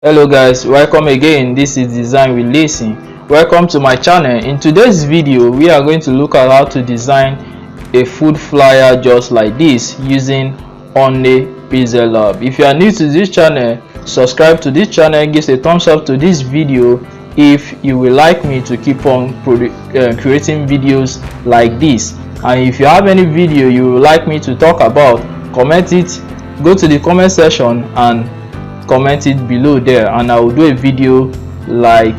Hello guys, welcome again. This is Design with LEESI. Welcome to my channel. In today's video we are going to look at how to design a food flyer just like this using only PixelLab. If you are new to this channel, subscribe to this channel, give a thumbs up to this video if you would like me to keep on creating videos like this. And if you have any video you would like me to talk about, comment it, go to the comment section and comment it below there, and I will do a video like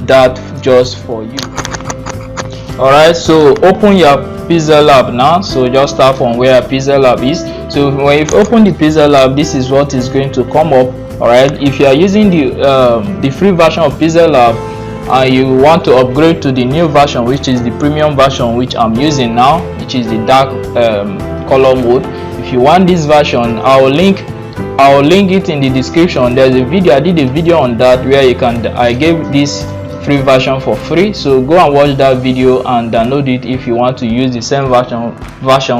that just for you. Alright, so open your PixelLab now. So just tap on where PixelLab is. So when you open the PixelLab, this is what is going to come up. Alright, if you are using the free version of PixelLab and you want to upgrade to the new version, which is the premium version, which I'm using now, which is the dark color mode. If you want this version, I'll link it in the description. There's a video, I did a video on that where I gave this free version for free, so go and watch that video and download it if you want to use the same version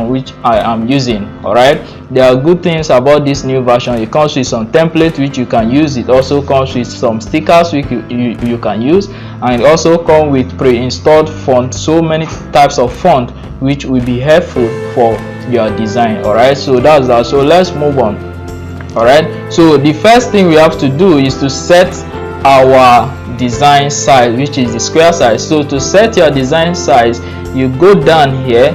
which I am using. All right, there are good things about this new version. It comes with some templates which you can use. It also comes with some stickers which you can use, and it also comes with pre-installed font, so many types of font which will be helpful for your design. All right, so that's that. So let's move on. Alright, so the first thing we have to do is to set our design size, which is the square size. So to set your design size, you go down here.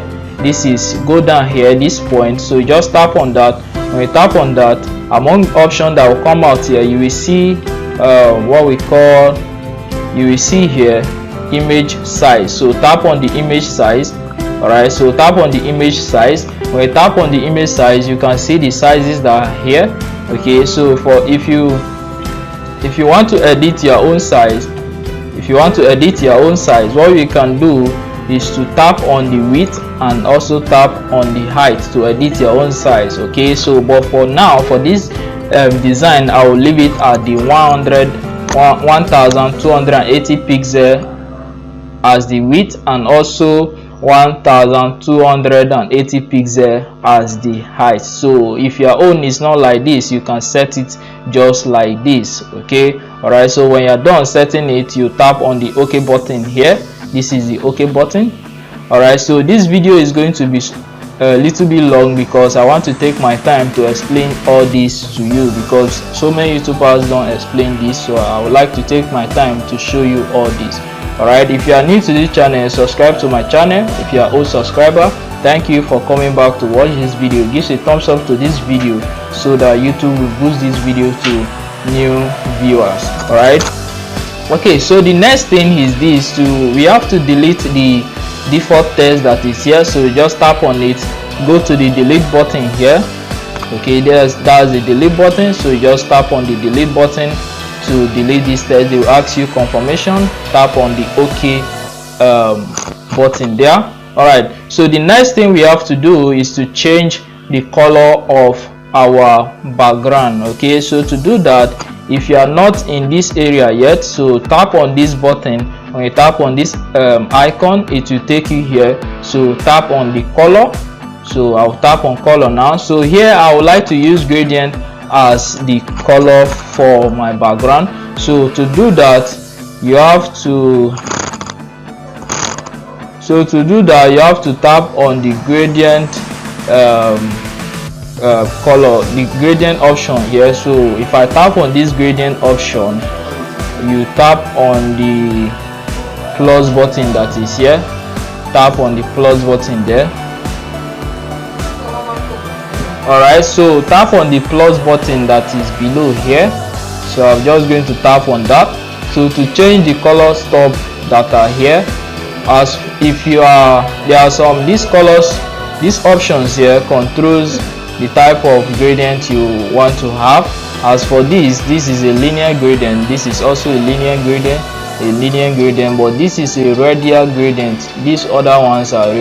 Go down here, this point. So just tap on that. When you tap on that, among options that will come out here, you will see you will see here image size. So tap on the image size. Alright, so tap on the image size. When you tap on the image size, you can see the sizes that are here. Okay, so if you want to edit your own size, what you can do is to tap on the width and also tap on the height to edit your own size. Okay, so but for now, for this design, I will leave it at the 1280 pixel as the width, and also 1280 pixel as the height. So if your own is not like this, you can set it just like this. Okay, all right, so when you're done setting it, you tap on the OK button here. This is the OK button. All right, so this video is going to be a little bit long because I want to take my time to explain all this to you, because so many YouTubers don't explain this, so I would like to take my time to show you all this. Alright, if you are new to this channel, subscribe to my channel. If you are old subscriber, thank you for coming back to watch this video. Give a thumbs up to this video so that YouTube will boost this video to new viewers. Alright, okay, so the next thing is this: we have to delete the default text that is here. So just tap on it, go to the delete button here. Okay, that's the delete button. So you just tap on the delete button to delete this text. They will ask you confirmation. Tap on the OK button there. Alright, so the next thing we have to do is to change the color of our background. Okay, so to do that, if you are not in this area yet, so tap on this button. When you tap on this icon, it will take you here. So tap on the color. So I'll tap on color now. So here I would like to use gradient as the color for my background. So to do that, you have to tap on the gradient color, the gradient option here. So if I tap on this gradient option, you tap on the plus button that is here. Tap on the plus button there. Alright, so tap on the plus button that is below here. So I'm just going to tap on that. So to change the color stop that are here, as if you are, there are some these options here controls the type of gradient you want to have. As for this is a linear gradient. This is also a linear gradient, but this is a radial gradient. These other ones are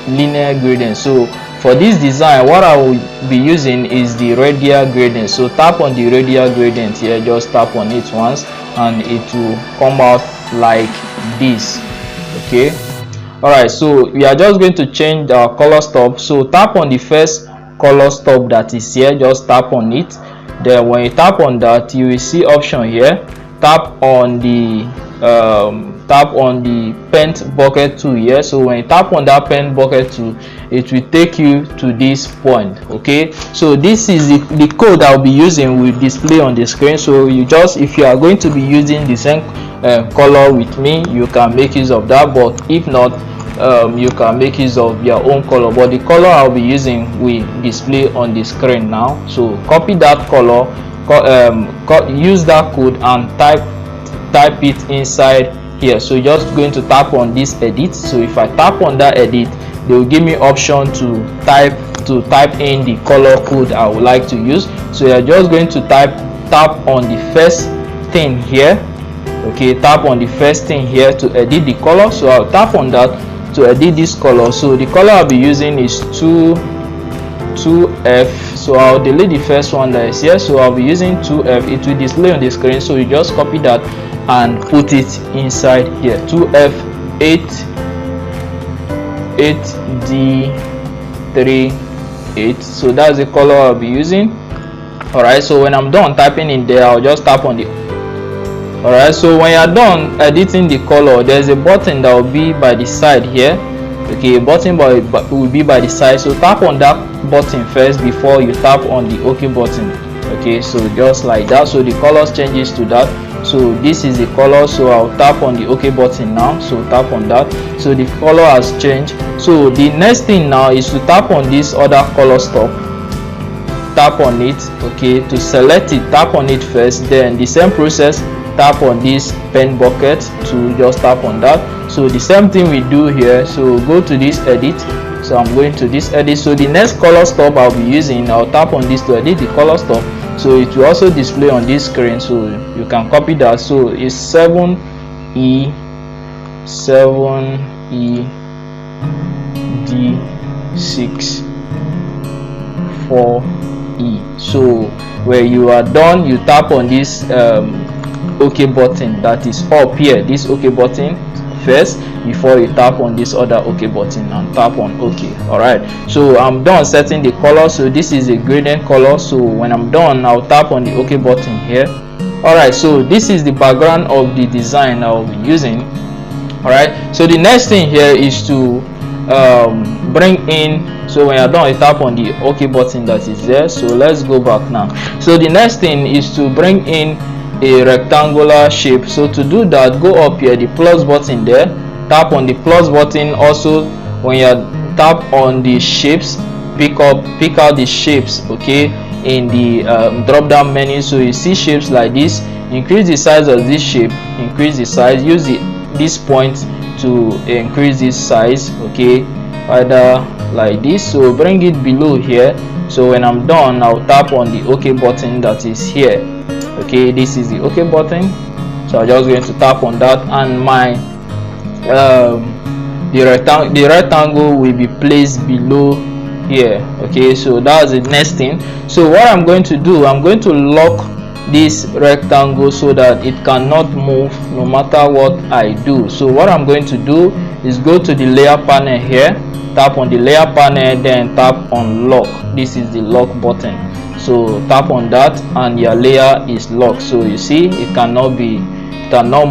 linear gradient. So for this design, what I will be using is the radial gradient. So tap on the radial gradient here. Just tap on it once and it will come out like this. Okay, all right, so we are just going to change our color stop. So tap on the first color stop that is here. Just tap on it. Then when you tap on that, you will see option here. Tap on the paint bucket tool here. So when you tap on that paint bucket tool, it will take you to this point. Okay, so this is the code I'll be using will display on the screen. So you just, if you are going to be using the same color with me, you can make use of that, but if not, you can make use of your own color, but the color I'll be using will display on the screen now. So copy that color, use that code and type it inside here. So you're just going to tap on this edit. So if I tap on that edit, they will give me option to type in the color code I would like to use. So you're just going to tap on the first thing here. Okay, tap on the first thing here to edit the color. So I'll tap on that to edit this color. So the color I'll be using is 2F. So I'll delete the first one that is here. So I'll be using 2F. It will display on the screen. So you just copy that and put it inside here. 2F 8D38. So that's the color I'll be using. Alright, so when I'm done typing in there, I'll just tap on the. Alright, so when you're done editing the color, there's a button that will be by the side here. Okay, a button will be by the side. So tap on that button first before you tap on the OK button. Okay, so just like that. So the colors changes to that. So this is the color. So I'll tap on the OK button now. So tap on that. So the color has changed. So the next thing now is to tap on this other color stop. Tap on it. Okay, to select it, tap on it first. Then the same process, tap on this pen bucket to just tap on that. So the same thing we do here. So go to this edit. So I'm going to this edit. So the next color stop I'll be using, I'll tap on this to edit the color stop. So it will also display on this screen, so you can copy that. So it's 7E7ED6 4E. So where you are done, you tap on this OK button that is up here, this OK button first before you tap on this other OK button and tap on OK. Alright, so I'm done setting the color. So this is a gradient color. So when I'm done, I'll tap on the OK button here. Alright, so this is the background of the design I'll be using. Alright, so the next thing here is to bring in. So when you're done, you tap on the OK button that is there. So let's go back now. So the next thing is to bring in a rectangular shape. So to do that, go up here, the plus button there, tap on the plus button. Also when you tap on the shapes, pick out the shapes, okay, in the drop down menu. So you see shapes like this. Increase the size of this shape, increase the size, use this point to increase this size, okay, either like this. So bring it below here. So when I'm done, I'll tap on the OK button that is here. Okay, this is the OK button. So I'm just going to tap on that, and my the rectangle will be placed below here. Okay, so that's the next thing. So what I'm going to do, I'm going to lock this rectangle so that it cannot move no matter what I do. So what I'm going to do is go to the layer panel here, tap on the layer panel, then tap on lock. This is the lock button. So tap on that and your layer is locked. So you see it cannot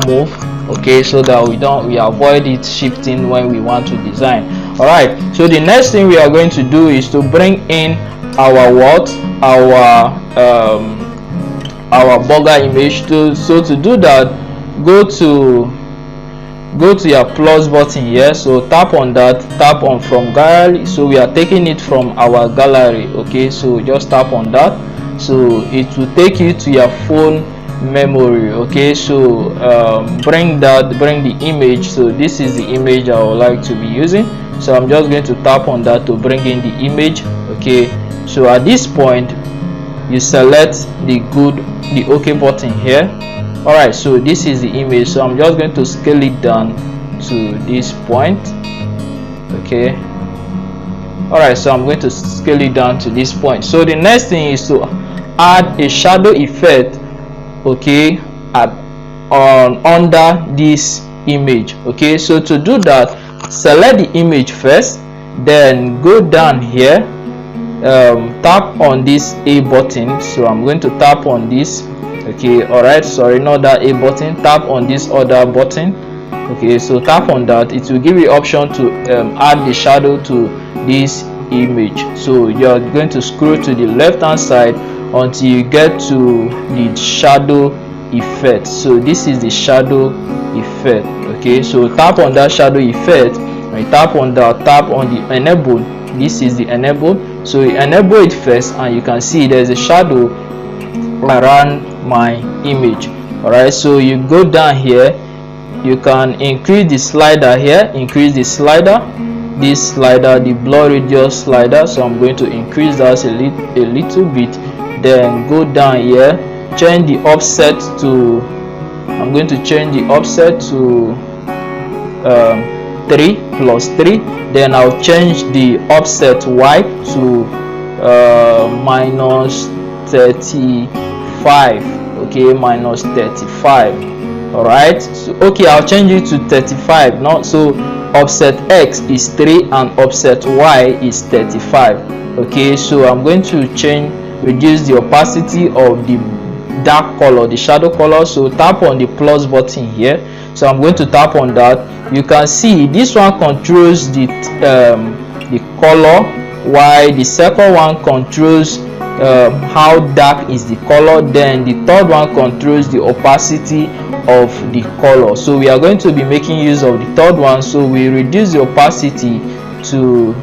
move. Okay, so that we avoid it shifting when we want to design. All right, so the next thing we are going to do is to bring in our burger image. So to do that, go to your plus button here. So tap on that, tap on from gallery. So we are taking it from our gallery. Okay, so just tap on that. So it will take you to your phone memory. Okay, so bring the image. So this is the image I would like to be using. So I'm just going to tap on that to bring in the image. Okay, so at this point you select the OK button here. All right, so this is the image. So I'm just going to scale it down to this point. Okay, all right, so I'm going to scale it down to this point. So the next thing is to add a shadow effect, okay, under this image. Okay, so to do that, select the image first, then go down here tap on this A button. So I'm going to tap on this. Okay, all right, sorry, not that A button, tap on this other button. Okay, so tap on that. It will give you option to add the shadow to this image. So you're going to scroll to the left hand side until you get to the shadow effect. So this is the shadow effect. Okay, so tap on that shadow effect. When you tap on that, tap on the enable. This is the enable. So you enable it first, and you can see there's a shadow around my image. All right, so you go down here, you can increase the slider here, increase the slider, this slider, the blur radius slider. So I'm going to increase that a little bit, then go down here, change the offset to, I'm going to change the offset to 3 plus 3. Then I'll change the offset Y to minus 35. Okay, minus 35. All right, so okay, I'll change it to 35. Not so offset X is 3 and offset Y is 35. Okay, so I'm going to reduce the opacity of the dark color, the shadow color. So tap on the plus button here. So I'm going to tap on that. You can see this one controls the color, while the second one controls how dark is the color. Then the third one controls the opacity of the color. So we are going to be making use of the third one. So we reduce the opacity to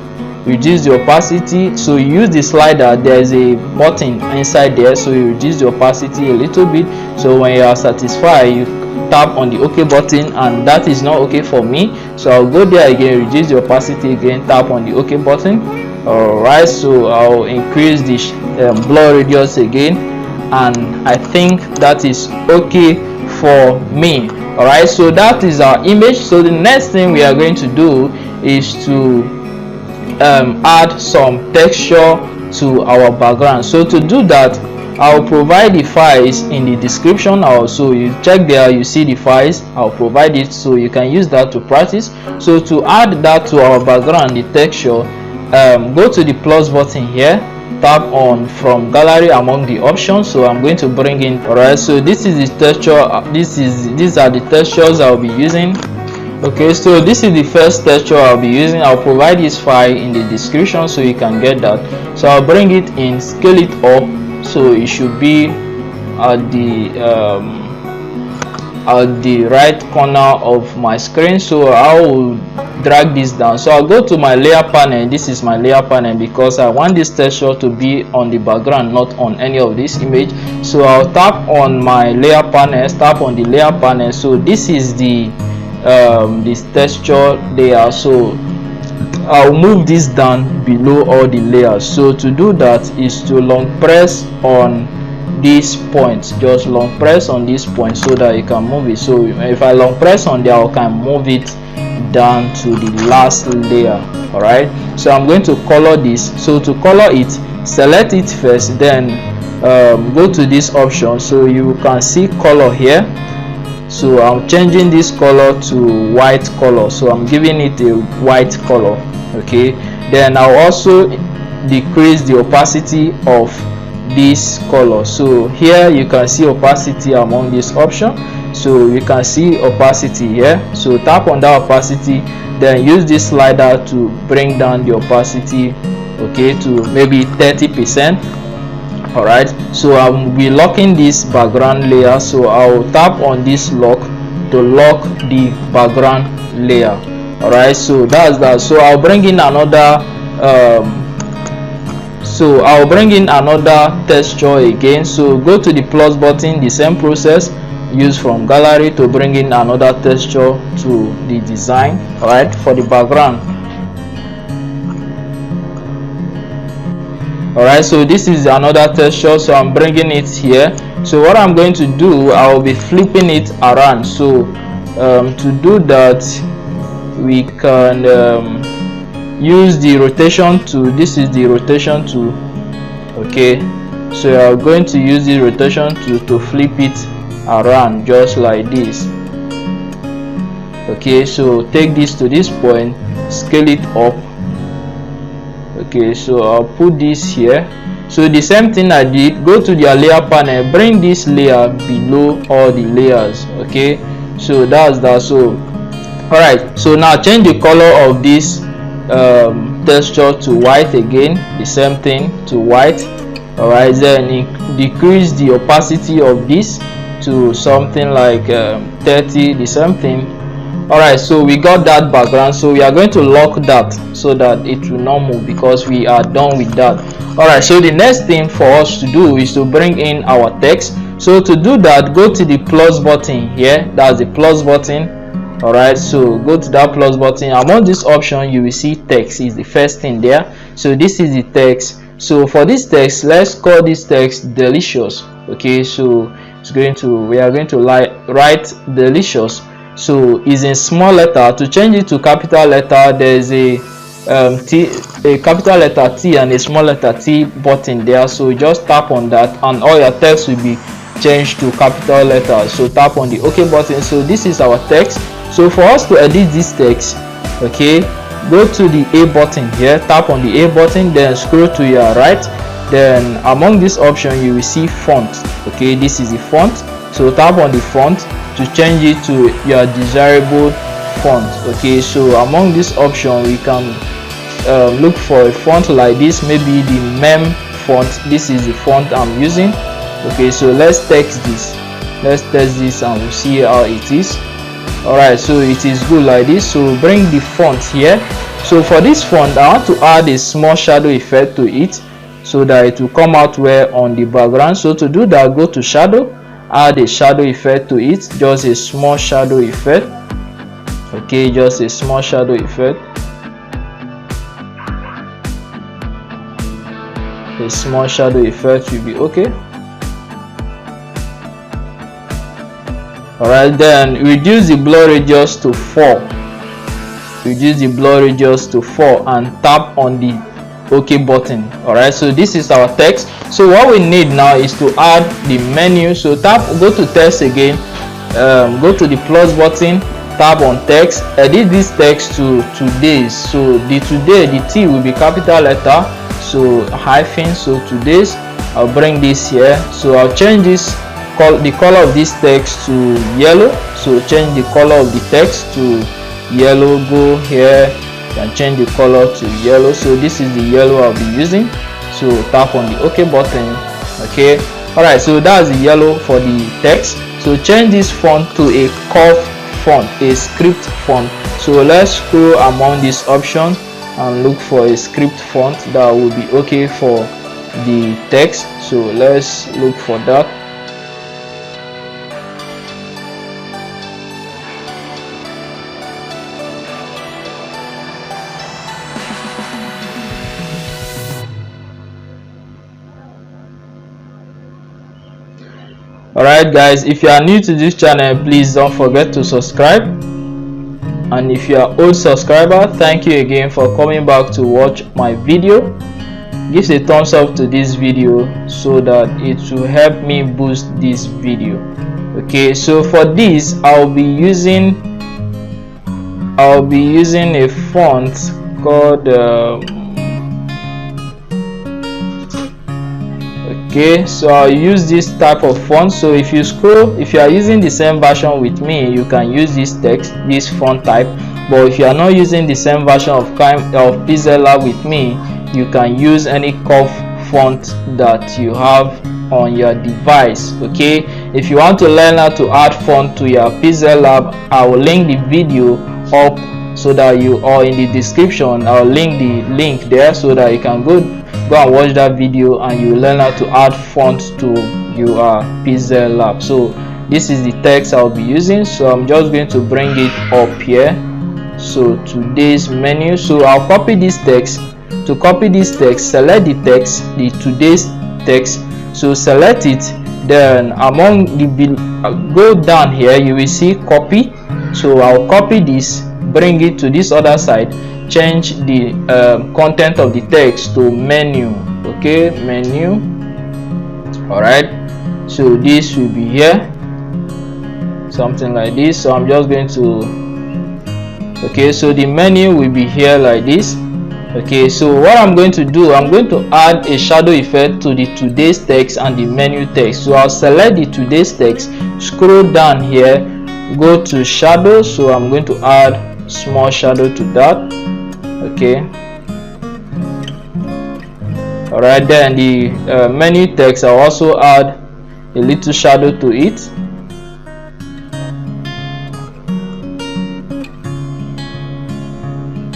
reduce the opacity. So you use the slider, there's a button inside there, so you reduce the opacity a little bit. So when you are satisfied, you tap on the OK button, and that is not okay for me, so I'll go there again, reduce the opacity again, tap on the OK button. All right, so I'll increase the blur radius again, and I think that is okay for me. All right, so that is our image. So the next thing we are going to do is to add some texture to our background. So to do that, I'll provide the files in the description. Also, you check there, you see the files. I'll provide it, so you can use that to practice. So to add that to our background, the texture, go to the plus button here, tap on from gallery among the options. So I'm going to bring in, all right, so this is the texture, these are the textures I'll be using. Okay, so this is the first texture I'll be using. I'll provide this file in the description so you can get that. So I'll bring it in, scale it up, so it should be at the right corner of my screen. So I will drag this down. So I'll go to my layer panel. This is my layer panel because I want this texture to be on the background, not on any of this image. So I'll tap on my layer panel, tap on the layer panel. So this is the this texture layer. So I'll move this down below all the layers. So to do that is to long press on this point, just long press on this point so that you can move it. So if I long press on there, I can move it down to the last layer. All right, so I'm going to color this. So to color it, select it first, then go to this option. So you can see color here. So I'm changing this color to white color, so I'm giving it a white color. Okay, then I'll also decrease the opacity of this color. So here you can see opacity among this option. So you can see opacity here. So tap on that opacity, then use this slider to bring down the opacity, okay, to maybe 30%. all right, so I'll be locking this background layer. So I'll tap on this lock to lock the background layer. All right, so that's that. So I'll bring in another texture again. So go to the plus button, the same process, use from gallery to bring in another texture to the design. All right, for the background. All right, so this is another texture, so I'm bringing it here. So what I'm going to do, I'll be flipping it around. So to do that, we can use the rotation tool. This is the rotation tool. Okay, so I'm going to use the rotation tool to flip it around just like this. Okay, so take this to this point, scale it up. Okay, so I'll put this here. So the same thing I did, go to the layer panel, bring this layer below all the layers. Okay, so that's that. So all right, so now change the color of this texture to white again, the same thing to white. All right, then decrease the opacity of this to something like 30, the same thing. All right, so we got that background, so we are going to lock that so that it will not move because we are done with that. All right, so the next thing for us to do is to bring in our text. So to do that, go to the plus button here. That's the plus button. All right, so go to that plus button. Among this option, you will see text is the first thing there. So this is the text. So for this text, let's call this text delicious. Okay, so we are going to write delicious. So it's in small letter. To change it to capital letter, there is a capital letter T and a small letter T button there. So just tap on that and all your text will be changed to capital letters. So tap on the OK button. So this is our text. So for us to edit this text, okay, go to the A button here, tap on the A button, then scroll to your right. Then among this option you will see font. Okay, this is the font. So tap on the font to change it to your desirable font. Okay, so among this option we can look for a font like this, maybe the mem font. This is the font I'm using. Okay, so let's text this and we'll see how it is. All right, so it is good like this. So bring the font here. So for this font I want to add a small shadow effect to it so that it will come out well on the background. So to do that, go to shadow, add a shadow effect to it, just a small shadow effect. Okay, just a small shadow effect. A small shadow effect will be okay. All right, then reduce the blur radius to 4. Reduce the blur radius to 4 and tap on the OK button. All right, so this is our text. So what we need now is to add the menu. So go to text again, go to the plus button, tap on text, edit this text to today's. So the today, the T will be capital letter, so hyphen. So today's, I'll bring this here. So I'll change this the color of this text to yellow. So change the color of the text to yellow. Go here and change the color to yellow. So this is the yellow I'll be using. So tap on the OK button. Okay, all right, so that's the yellow for the text. So change this font to a curve font, a script font. So let's scroll among this option and look for a script font that will be okay for the text. So let's look for that. Alright guys, if you are new to this channel, please don't forget to subscribe, and if you are old subscriber, thank you again for coming back to watch my video. Give a thumbs up to this video so that it will help me boost this video. Okay, so for this I'll be using a font called okay, so I'll use this type of font. So if you scroll, if you are using the same version with me, you can use this font type. But if you are not using the same version of PixelLab with me, you can use any curve font that you have on your device. Okay, if you want to learn how to add font to your PixelLab, I will link the video up so that you, or in the description I'll link the link there so that you can go and watch that video and you learn how to add fonts to your PixelLab. So this is the text I'll be using, so I'm just going to bring it up here. So today's menu, so I'll copy this text. To copy this text, select the text, the today's text. So select it, then among the go down here, you will see copy. So I'll copy this, bring it to this other side, change the content of the text to menu. Okay, menu. All right, so this will be here, something like this. So I'm just going to, okay, so the menu will be here like this. Okay, so what I'm going to do, I'm going to add a shadow effect to the today's text and the menu text. So I'll select the today's text, scroll down here, go to shadow. So I'm going to add small shadow to that. Okay, all right, then the menu text, I'll also add a little shadow to it.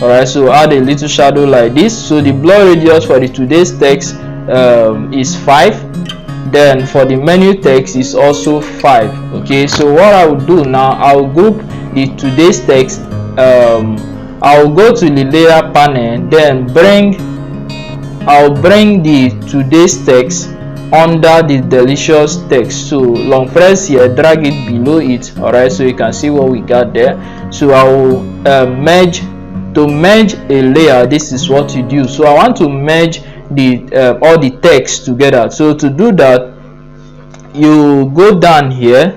Alright, so add a little shadow like this. So the blur radius for the today's text is 5. Then for the menu text is also 5. Okay, so what I will do now, I'll group the today's text. I'll go to the layer panel, then I'll bring the today's text under the delicious text. So long press here, drag it below it. Alright, so you can see what we got there. So I will merge. To merge a layer, this is what you do. So I want to merge the all the text together. So to do that, you go down here,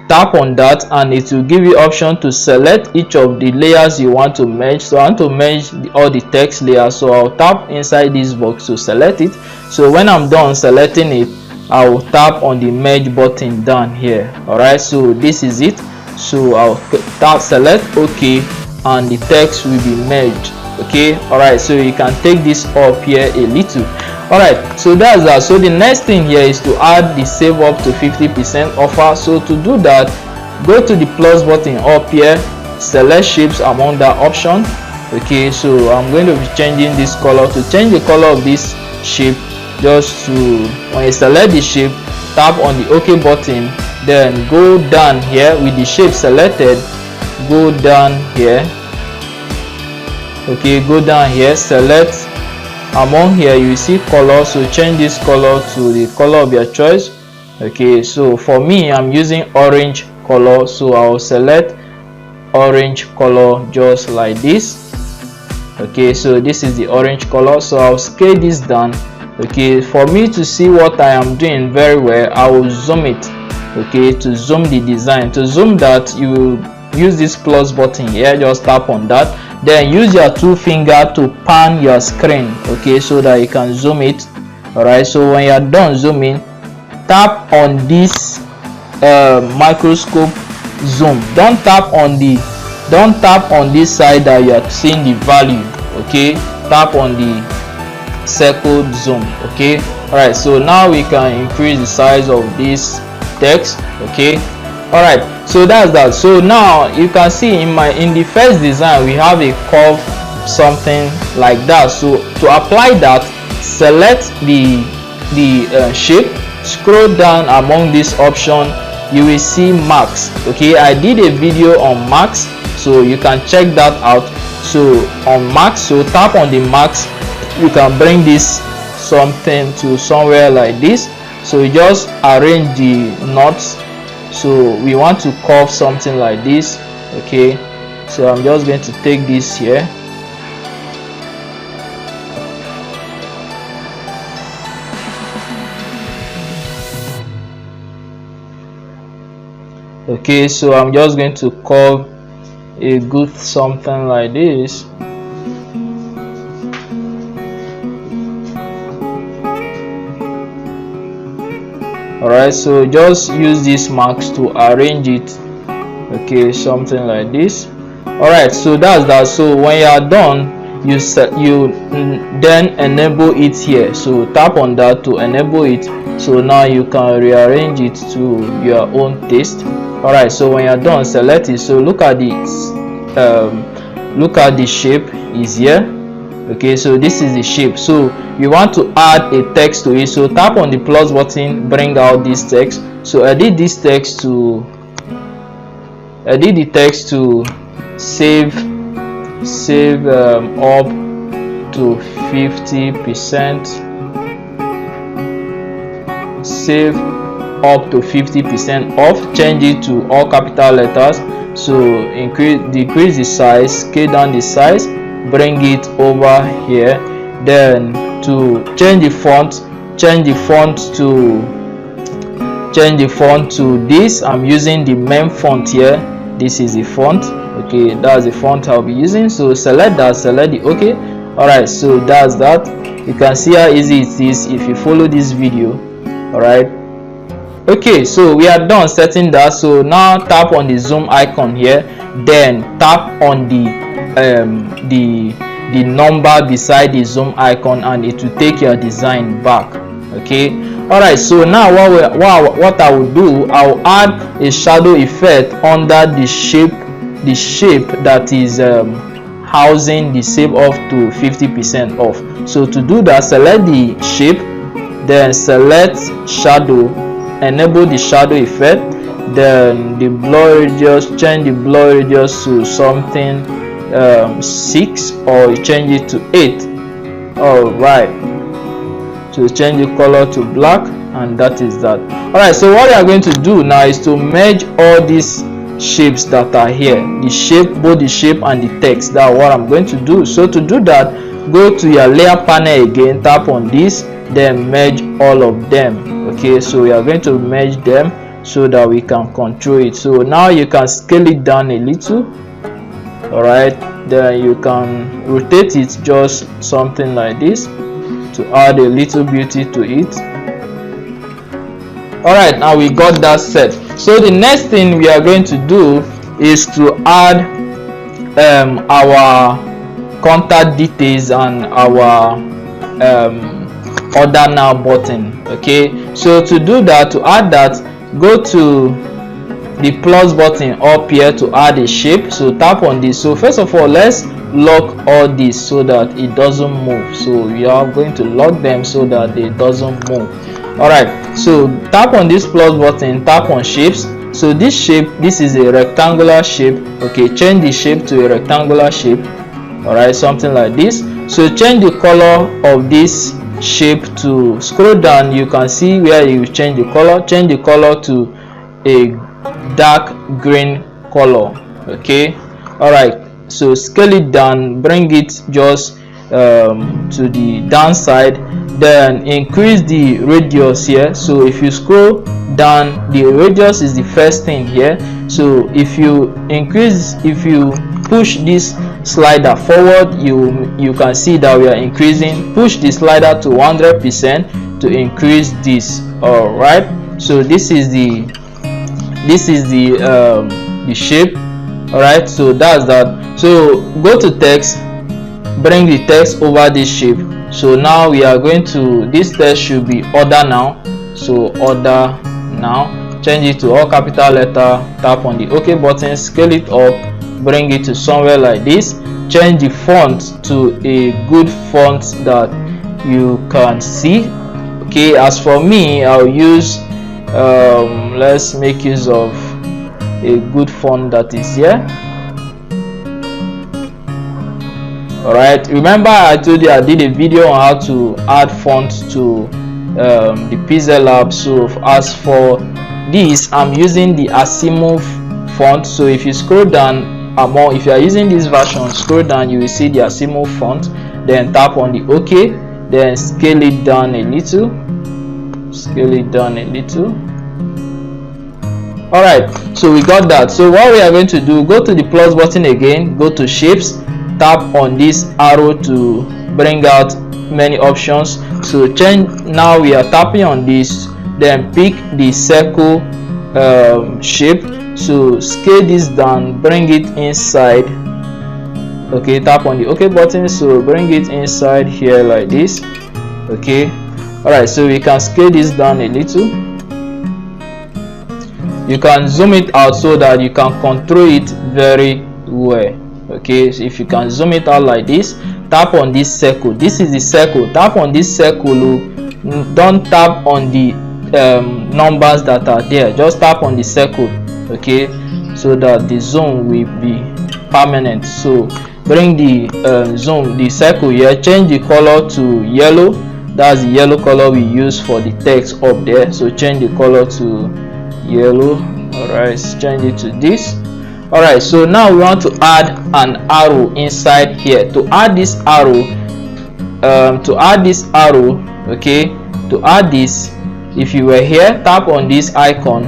tap on that, and it will give you option to select each of the layers you want to merge. So I want to merge all the text layers, so I'll tap inside this box to select it. So when I'm done selecting it, I will tap on the merge button down here. All right, so this is it. So I'll tap select OK, and the text will be merged. Okay, all right, so you can take this up here a little. All right, so that's that. So the next thing here is to add the save up to 50% offer. So to do that, go to the plus button up here, select shapes among that option. Okay, so I'm going to be changing this color. To change the color of this shape, just to, when you select the shape, tap on the OK button, then go down here with the shape selected, go down here. Okay, go down here, select among here, you see color. So change this color to the color of your choice. Okay, so for me, I'm using orange color, so I'll select orange color just like this. Okay, so this is the orange color. So I'll scale this down. Okay, for me to see what I am doing very well, I will zoom it. Okay, to zoom the design. To zoom that, you will use this plus button here, just tap on that, then use your two finger to pan your screen. Okay, so that you can zoom it. All right, so when you're done zooming, tap on this microscope zoom. Don't tap on this side that you are seeing the value. Okay, tap on the circle zoom. Okay, all right, so now we can increase the size of this text. Okay, all right, so that's that. So now you can see in the first design we have a curve, something like that. So to apply that, select the shape, scroll down among this option, you will see marks. Okay, I did a video on marks, so you can check that out. So on marks, so tap on the marks, you can bring this something to somewhere like this. So you just arrange the knots. So we want to curve something like this. Okay, so I'm just going to take this here. Okay, so I'm just going to curve a good something like this. Alright, so just use these marks to arrange it. Okay, something like this. Alright, so that's that. So when you are done, you then enable it here. So tap on that to enable it. So now you can rearrange it to your own taste. Alright, so when you're done, select it. So look at the shape is here. Okay, so this is the shape. So you want to add a text to it. So tap on the plus button, bring out this text. So edit this text to save up to 50%. Save up to 50% off. Change it to all capital letters. So decrease the size, scale down the size, bring it over here. Then to change the font to this, I'm using the main font here. This is the font. Okay, that's the font I'll be using. So select that, select the OK, All right, so that's that. You can see how easy it is if you follow this video. All right, okay, so we are done setting that. So now tap on the zoom icon here, then tap on the number beside the zoom icon, and it will take your design back. Okay, all right, so now what I will do, I will add a shadow effect under the shape that is housing the save off to 50% off. So to do that, select the shape, then select shadow, enable the shadow effect, then the blur radius, change the blur radius to something 6, or you change it to 8. All right, so change the color to black, and that is that. All right, so what we are going to do now is to merge all these shapes that are here, the shape, both the shape and the text. That's what I'm going to do. So to do that, go to your layer panel again, tap on this, then merge all of them. Okay, so we are going to merge them so that we can control it. So now you can scale it down a little. All right, then you can rotate it just something like this to add a little beauty to it. All right, now we got that set. So the next thing we are going to do is to add our contact details and our order now button. Okay, so to do that, to add that, go to the plus button up here to add a shape. So tap on this. So first of all, let's lock all this so that it doesn't move. So we are going to lock them so that they doesn't move. All right, so tap on this plus button, tap on shapes. So this shape, this is a rectangular shape. Okay, change the shape to a rectangular shape. All right, something like this. So change the color of this shape to, scroll down, you can see where you change the color. Change the color to a dark green color. Okay, all right, so scale it down, bring it just to the downside, then increase the radius here. So if you scroll down, the radius is the first thing here. So if you push this slider forward, you can see that we are increasing. Push the slider to 100% to increase this. All right, so this is the shape. All right, so that's that. So go to text, bring the text over this shape. So now we are going to, this text should be order now. So order now, change it to all capital letter, tap on the OK button, scale it up, bring it to somewhere like this. Change the font to a good font that you can see. Okay, as for me, I'll use let's make use of a good font that is here. All right, remember I told you I did a video on how to add fonts to the PixelLab. So as for this, I'm using the Asimov font. So if you scroll down, if you are using this version, scroll down, you will see the Asimov font. Then tap on the OK, then scale it down a little, scale it down a little. All right, so we got that. So what we are going to do, go to the plus button again, go to shapes, tap on this arrow to bring out many options. So change, now we are tapping on this, then pick the circle shape. So scale this down, bring it inside. Okay, tap on the OK button, so bring it inside here like this. Okay, all right, so we can scale this down a little. You can zoom it out so that you can control it very well. Okay, so if you can zoom it out like this, tap on this circle. This is the circle. Tap on this circle. Don't tap on the numbers that are there, just tap on the circle. Okay, so that the zoom will be permanent. So bring the zoom, the circle here, change the color to yellow. That's the yellow color we use for the text up there. So change the color to yellow. All right, change it to this. All right, so now we want to add an arrow inside here. To add this arrow, okay, to add this, if you were here, tap on this icon,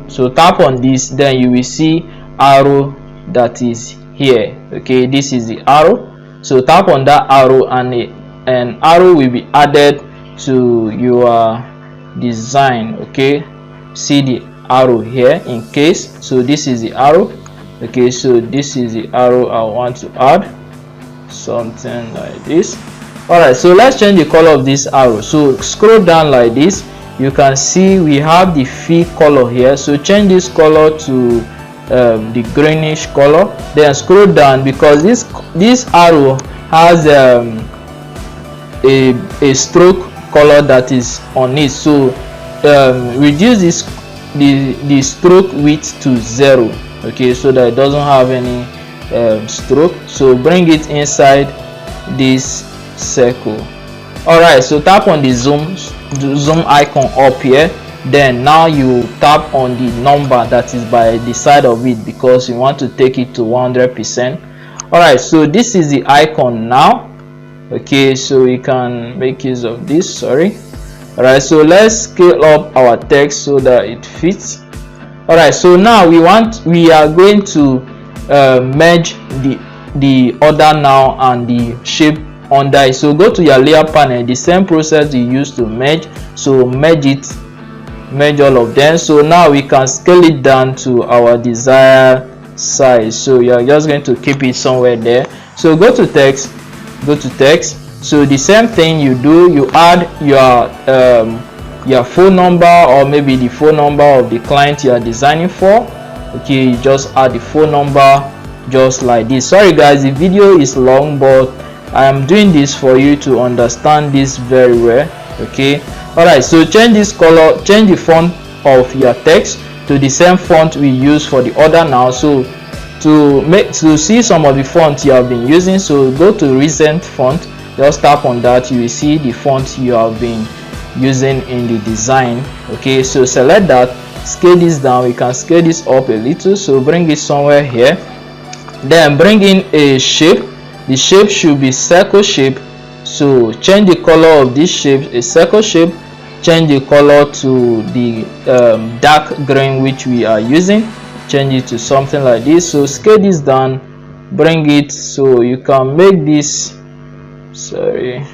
So tap on this, then you will see arrow that is here. Okay, this is the arrow. So tap on that arrow and an arrow will be added to your design. Okay, see the arrow here in case. So this is the arrow. Okay, so this is the arrow I want to add, something like this. All right, so let's change the color of this arrow. So scroll down like this, you can see we have the fill color here. So change this color to the greenish color, then scroll down because this arrow has a stroke color that is on it. So reduce the stroke width to 0. Okay, so that it doesn't have any stroke. So bring it inside this circle. All right, so tap on the zoom icon up here, then now you tap on the number that is by the side of it because you want to take it to 100%. All right, so this is the icon now. Okay, so we can make use of this. Sorry. All right, so let's scale up our text so that it fits. All right, so now we are going to merge the order now and the shape under it. So go to your layer panel, the same process you used to merge. So merge all of them. So now we can scale it down to our desired size. So you're just going to keep it somewhere there. So go to text. So the same thing you do, you add your phone number or maybe the phone number of the client you are designing for. Okay, you just add the phone number just like this. Sorry guys, the video is long, but I am doing this for you to understand this very well. Okay, all right, so change this color, change the font of your text to the same font we use for the order now. So to see some of the fonts you have been using, so go to recent font, just tap on that, you will see the font you have been using in the design. Okay, so select that, scale this down, we can scale this up a little, so bring it somewhere here, then bring in a shape. The shape should be circle shape, so change the color of this shape, a circle shape, change the color to the dark green which we are using, change it to something like this. So scale this down, bring it so you can make this, sorry,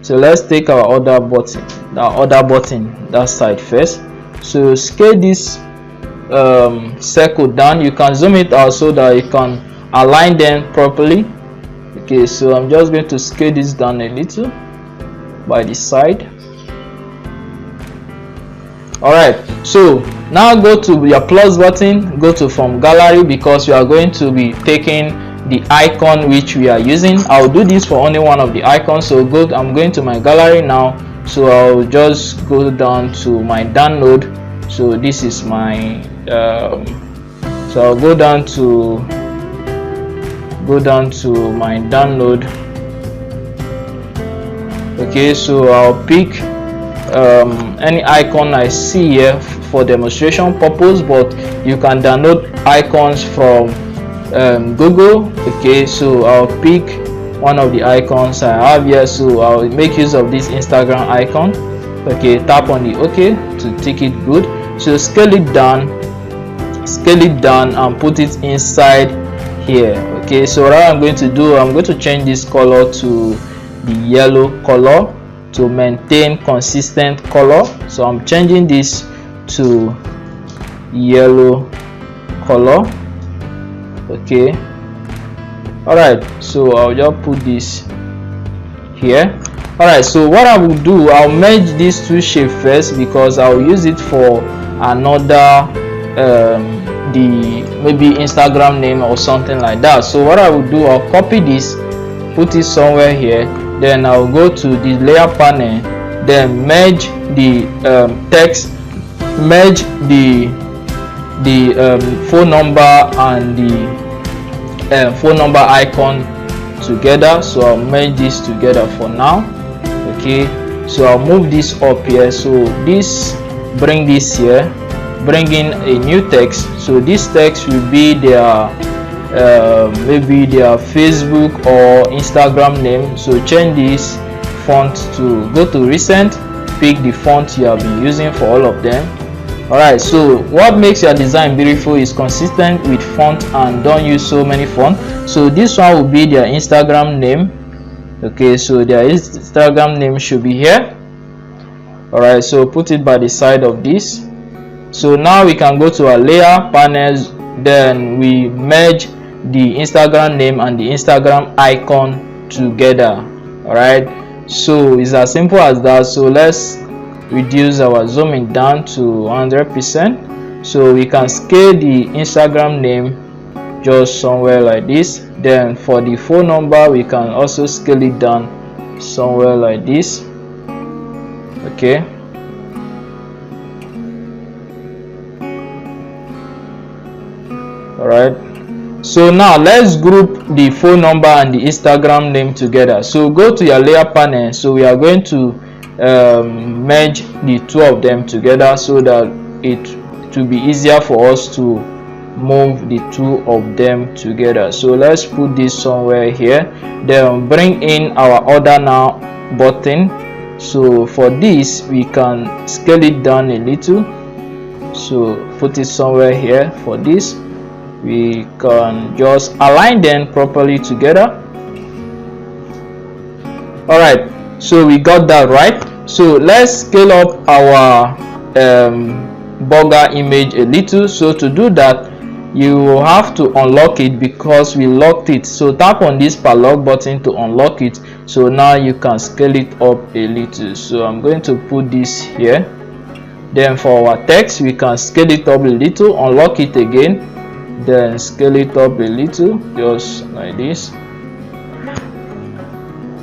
so let's take our order button, that side first. So scale this circle down, you can zoom it out so that you can align them properly. Okay, so I'm just going to scale this down a little by the side. All right, so now go to your plus button, go to from gallery because you are going to be taking the icon which we are using. I'll do this for only one of the icons, so I'm going to my gallery now, so I'll just go down to my download. So this is my so I'll go down to my download. Okay, so I'll pick any icon I see here for demonstration purpose, but you can download icons from Google. Okay, so I'll pick one of the icons I have here, so I'll make use of this Instagram icon. Okay, tap on the OK to take it good. So scale it down and put it inside here. Okay, so what I'm going to do, I'm going to change this color to the yellow color to maintain consistent color. So I'm changing this to yellow color. Okay, all right, so I'll just put this here. All right, so what I will do, I'll merge these two shapes first because I'll use it for another maybe Instagram name or something like that. So what I will do, I'll copy this, put it somewhere here, then I'll go to the layer panel, then merge the text, merge the phone number and the phone number icon together. So I'll merge this together for now. Okay, so I'll move this up here, so this, bring this here, bring in a new text. So this text will be their maybe their Facebook or Instagram name. So change this font to, go to recent, pick the font you have been using for all of them. Alright, so what makes your design beautiful is consistent with font and don't use so many fonts. So this one will be their Instagram name. Okay, so their Instagram name should be here. Alright, so put it by the side of this. So now we can go to our layer panels, then we merge the Instagram name and the Instagram icon together. Alright, so it's as simple as that. So let's reduce our zooming down to 100%, so we can scale the Instagram name just somewhere like this. Then for the phone number, we can also scale it down somewhere like this. Okay, alright, so now let's group the phone number and the Instagram name together. So go to your layer panel. So we are going to merge the two of them together so that it will be easier for us to move the two of them together. So let's put this somewhere here, then bring in our order now button. So for this, we can scale it down a little, so put it somewhere here. For this, we can just align them properly together. Alright, so we got that right. So let's scale up our burger image a little. So to do that, you will have to unlock it because we locked it. So tap on this padlock button to unlock it. So now you can scale it up a little. So I'm going to put this here. Then for our text, we can scale it up a little, unlock it again, then scale it up a little, just like this.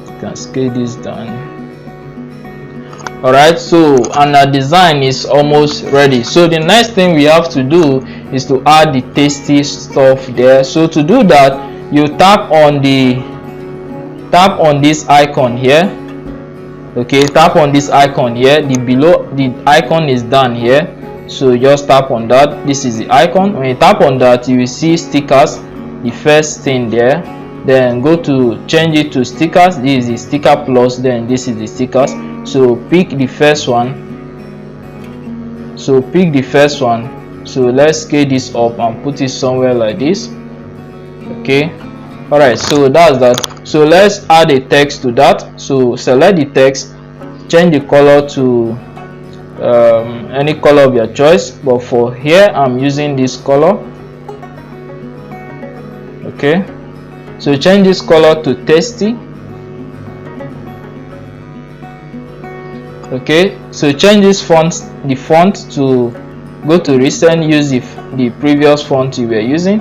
You can scale this down. Alright, so and our design is almost ready. So the next thing we have to do is to add the tasty stuff there. So to do that, you tap on this icon here. Okay, tap on this icon here. The icon is down here, so just tap on that. This is the icon. When you tap on that, you will see stickers, the first thing there. Then go to change it to stickers. This is the sticker plus, then this is the stickers. So pick the first one. So let's scale this up and put it somewhere like this. Okay, alright, so that's that. So let's add a text to that. So select the text, change the color to any color of your choice, but for here I'm using this color. Okay, so change this color to tasty. Okay, so change this the font to go to recent, use the previous font you were using.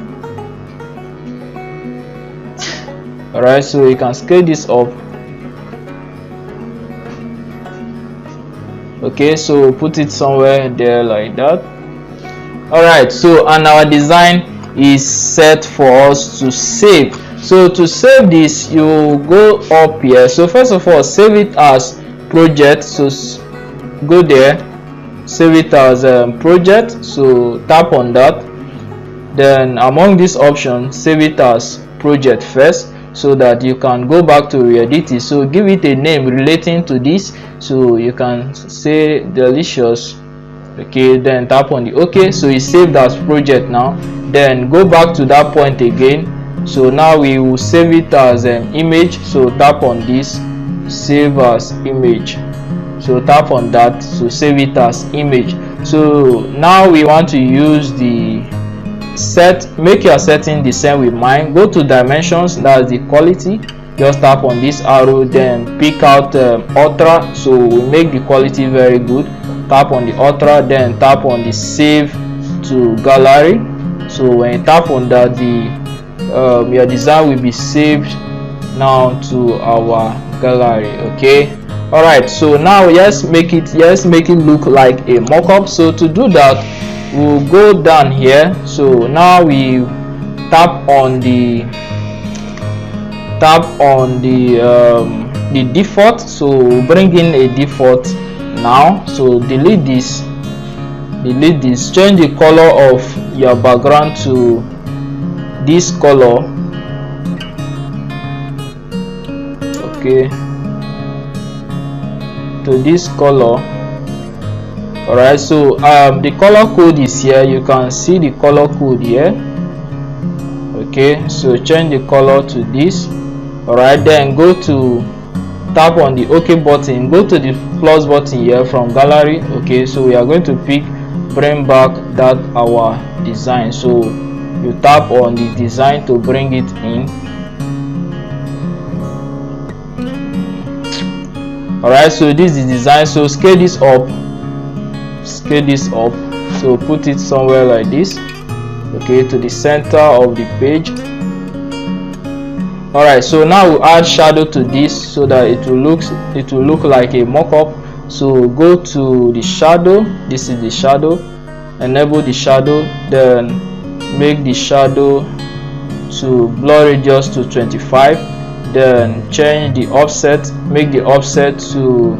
Alright, so you can scale this up. Okay, so put it somewhere there like that. Alright, so and our design is set for us to save. So to save this, you go up here. So first of all, save it as project. So go there, save it as project. So tap on that. Then among these options, save it as project first, so that you can go back to re-edit it. So give it a name relating to this. So you can say delicious. Okay, then tap on the OK. So it's saved as project now. Then go back to that point again. So now we will save it as an image. So tap on this, save as image. So tap on that, so save it as image. So now we want to use the make your setting the same with mine. Go to dimensions, that's the quality. Just tap on this arrow, then pick out ultra. So we make the quality very good. Tap on the ultra, then tap on the save to gallery. So when you tap on that, the your design will be saved now to our gallery. Okay, alright, so now let's make it look like a mockup. So to do that, we'll go down here. So now we tap on the default. So we'll bring in a default now. So delete this, change the color of your background to this color. Okay, to this color. Alright, so the color code is here. You can see the color code here. Okay, so change the color to this. Alright, then go to tap on the OK button, go to the plus button here from gallery. Okay, so we are going to pick bring back that our design. So you tap on the design to bring it in. Alright, so this is the design. So scale this up, so put it somewhere like this, okay, to the center of the page. Alright, so now we'll add shadow to this so that it will look like a mock-up. So go to the shadow, this is the shadow, enable the shadow, then make the shadow to blur radius to 25, then change the offset, make the offset to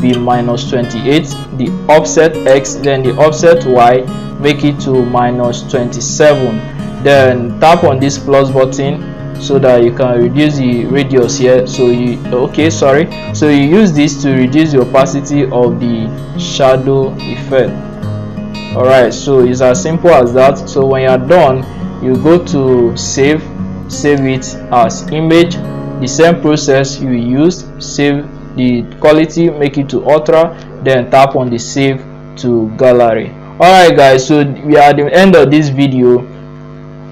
be -28, the offset X, then the offset Y, make it to -27. Then tap on this plus button so that you can reduce the radius here. So you so you use this to reduce the opacity of the shadow effect. Alright, so it's as simple as that. So when you are done, you go to save it as image, the same process you used, save the quality, make it to ultra, then tap on the save to gallery. Alright guys, so we are at the end of this video.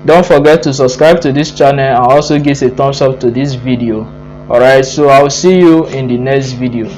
Don't forget to subscribe to this channel and also give a thumbs up to this video. Alright, so I'll see you in the next video.